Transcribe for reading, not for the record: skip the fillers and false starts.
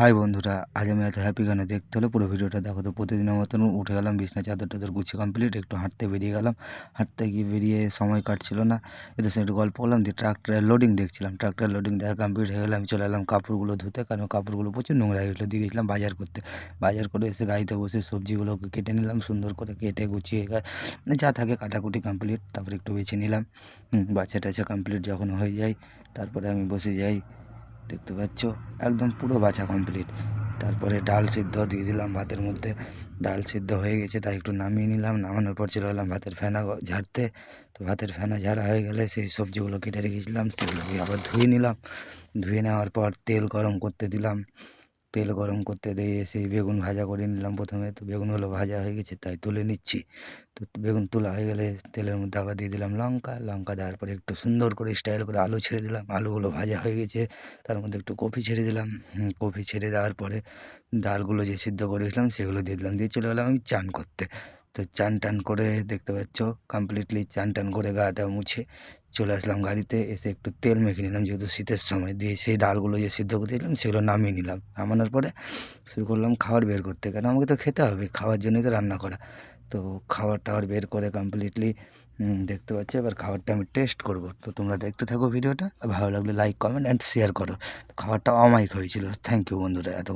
High বন্ধুরা, আজ আমি এত হ্যাপি কেন দেখতে হলে পুরো ভিডিওটা দেখো। তো প্রতিদিনের মতন উঠে গেলাম, বিছনা চাদর টাদর গুছিয়ে কমপ্লিট, একটু হাঁটতে বেরিয়ে গেলাম। হাঁটতে গিয়ে বেরিয়ে সময় কাটছিল না, এদের সঙ্গে একটু গল্প করলাম, দিয়ে ট্রাক্টরের লোডিং দেখছিলাম। ট্রাক্টরের লোডিং দেখা কমপ্লিট হয়ে গেলে আমি চলে এলাম কাপড়গুলো ধুতে, কারণ কাপড়গুলো প্রচুর নোংরা হয়ে গেছিলো। দিয়ে গেছিলাম বাজার করতে। বাজার করে এসে গাড়িতে বসে সবজিগুলোকে কেটে নিলাম, সুন্দর করে কেটে গুছিয়ে যা থাকে কাটাকুটি কমপ্লিট। তারপরে একটু বেছে নিলাম, বাছা টাছা কমপ্লিট যখন হয়ে যায় তারপরে আমি বসে যাই। দেখতে পাচ্ছ একদম পুরো বাছা কমপ্লিট। তারপরে ডাল সিদ্ধ দিয়ে দিলাম ভাতের মধ্যে। ডাল সিদ্ধ হয়ে গেছে তাই একটু নামিয়ে নিলাম। নামানোর পর চলে এলাম ভাতের ফেনা ঝাড়তে। তো ভাতের ফেনা ঝাড়া হয়ে গেলে সেই সবজিগুলো কেটে রেখেছিলাম সেগুলোকে আবার ধুয়ে নিলাম। ধুয়ে নেওয়ার পর তেল গরম করতে দিলাম। তেল গরম করতে দিয়ে সেই বেগুন ভাজা করে নিলাম প্রথমে। তো বেগুনগুলো ভাজা হয়ে গেছে তাই তুলে নিচ্ছি। তো বেগুন তোলা হয়ে গেলে তেলের মধ্যে আবার দিয়ে দিলাম লঙ্কা দেওয়ার পরে একটু সুন্দর করে স্টাইল করে আলু ছেড়ে দিলাম। আলুগুলো ভাজা হয়ে গেছে, তার মধ্যে একটু কপি ছেড়ে দিলাম। কপি ছেড়ে দেওয়ার পরে ডালগুলো যে সিদ্ধ করেছিলাম সেগুলো দিয়ে দিলাম, দিয়ে চলে গেলাম আমি চান করতে। তো চান টান করে দেখতে পাচ্ছ কমপ্লিটলি চান টান করে গাটা মুছে চলে আসলাম গাড়িতে। এসে একটু তেল মেখে নিলাম যেহেতু শীতের সময়, দিয়ে সেই ডালগুলো যে সিদ্ধ করে দিলাম সেগুলো নামিয়ে নিলাম। নামানোর পরে শুরু করলাম খাবার বের করতে, কারণ আমাকে তো খেতে হবে, খাওয়ার জন্যই তো রান্না করা। তো খাবার টাবার বের করে কমপ্লিটলি দেখতে পাচ্ছি। এবার খাবারটা আমি টেস্ট করব। তো তোমরা দেখতে থাকো ভিডিওটা, ভালো লাগলে লাইক কমেন্ট অ্যান্ড শেয়ার করো। খাবারটা অমায়িক হয়েছিল। থ্যাংক ইউ বন্ধুরা এত